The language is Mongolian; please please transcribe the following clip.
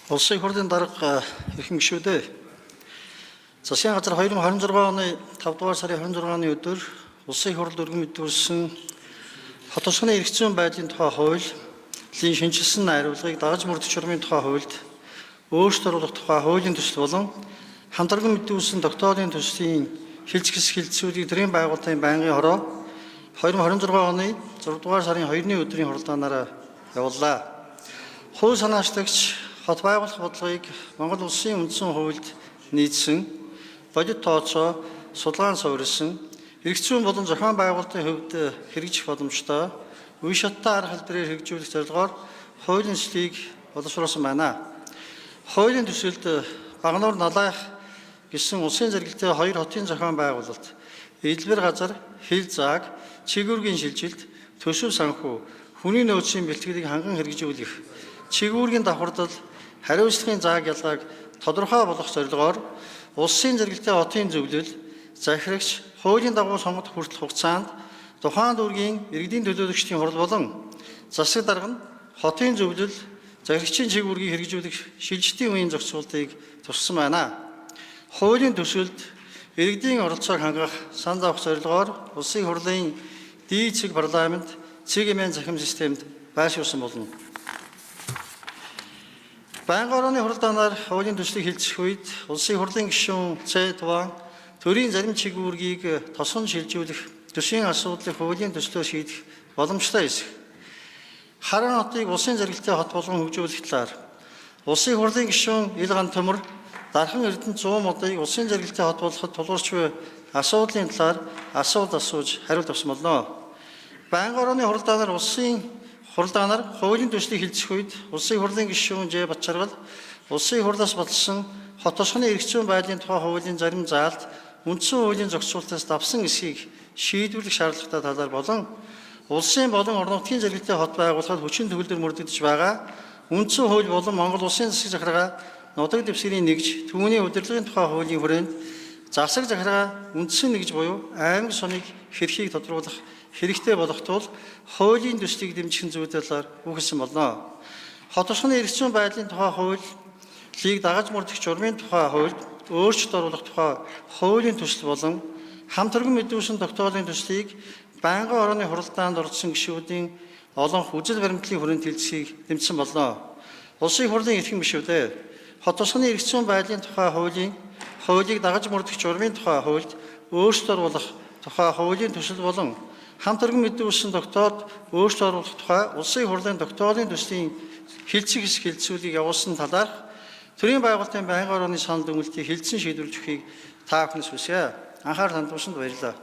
Улсын хурлын дарга эрхэм гишүүдээ засгийн газар 2026 оны 5 дугаар сарын 26-ны өдөр улсын хурл өргөн мэдүүлсэн хот тосгоны эрх зүйн байдлын тухай хуулийн шинжилсэн найруулгыг дагаж мөрдөх журмын тухай хуульд өөрчлөлт оруулах тухай хуулийн төсөл болон хамтран мэдүүлсэн тогтоолын төслийн хэлцгээс хэлтсүүдийг төрийн байгууллагын байнгын хороо 2026 оны 6 дугаар сарын 2-ны өдрийн хурлаанаараа явууллаа. Хууль санаачлагч хот байгуулах бодлогыг Монгол Улсын үндсэн хуульд нийцсэн, бодит тооцоо, судалгаан суурилсан, эрх зүйн болон зохион байгуулалтын хувьд хэрэгжих боломжтой, үе шаттай арга хэлбэрээр хэрэгжүүлэх зорилгоор хуулийн төслийг боловсруулсан байна. Хуулийн төсөлд Багнуур Налайх гэсэн улсын зэрэгэлдээ 2 хотын зохион байгуулалт, эдэлбэр газар, хил зааг, чигүүргийн шилжилт, төсөв санхүү, хүний нөөцийн бэлтгэлийг ханган хэрэгжүүлэх, чигүүргийн давхардал, хариуцлагын зааг ялгааг тодорхой болгох зорилгоор улсын зэрэгэлдээ хотын зөвлөл, захирагч, хуулийн дагуу сонгогдох хүртэлх хугацаанд тухайн дүүргийн иргэдийн төлөөлөгчдийн хурал болон засаг дарга нь хотын зөвлөл, захирагчийн чигүүргийг хэрэгжүүлэх шилжилтийн үеийн зохицуултыг тусгасан байна. Хуулийн төсөлд иргэдийн оролцоог хангах сан зовх зорилгоор улсын хурлын дээд цэг парламент цэг эмийн захим системд байршуулсан болно. Байнгын орооны хурлаанаар хуулийн төслийг хэлцэх үед улсын хурлын гишүүн Цэдван төрийн зарим чигүүргийг тосон шилжүүлэх төсвийн асуудлыг хуулийн төслөөр шийдэх боломжтой эсэх. Харан хотыг улсын зэрэгэлдээ хот болгон хөгжүүлэх талаар улсын хурлын гишүүн Илган Төмөр дархан Эрдэнэт 100 модыг улсын зэрэгэлдээ хот болгоход тулгуурч буй асуудлын талаар асуулт асууж хариулт авсан болно. Байнгын орооны хурлаанаар хуулийн төслийг хэлцэх үед улсын хурлын гишүүн Ж Батчаргал улсын хурлаас баталсан хот тосгоны эрх зүйн байдлын тухай хуулийн зарим заалт үндсэн хуулийн зохицуулалтаас давсан эсхийг шийдвэрлэх шаардлагатай талаар болон улсын болон орон нутгийн зэрэгэлдээ хот байгуулахад хүчин төгөлдөр мөрдөгдөж байгаа үндсэн хууль болон Монгол Улсын засаг захиргаа нутаг дэвсгэрийн нэгж түүний удирдлагын тухай хуулийн хүрээнд засаг захиргаа үндсэн нэгж буюу аймаг соныг хэрхийг тодруулах хэрэгтэй болох тул хуулийн төслийг дэмжих зүйтэй талаар үгэлсэн болно. Хот тосгоны эрх зүйн байдлын тухай хуулийг дагаж мөрдөх журмын тухай хуульд өөрчлөлт оруулах тухай хуулийн төсөл болон хамтран мэдүүлсэн тогтоолын төслийг байнгын орооны хурлаанд оролцсон гишүүдийн олонх үжил баримтлалын хүрээнд хэлцэхийг дэмжсэн болно. Улсын хурлын эрхэм гишүүдээ хот тосгоны эрх зүйн байдлын тухай хуулийг дагаж мөрдөх журмын тухай хуульд өөрчлөлт оруулах тухай хуулийн төсөл болон хамтран мэдүүлсэн тогтоолд өөрчлөлт оруулах тухай улсын хурлын тогтоолын төслийн хэлцэх хэлцүүлгийг явуулсан талаарх төрийн байгуулалтын байнгын орооны санал дүгнэлтийг хэлцэн шийдвэрлэж өгөхийг та бүхнээс хүсье. Анхаарал хандуулсанд баярлалаа.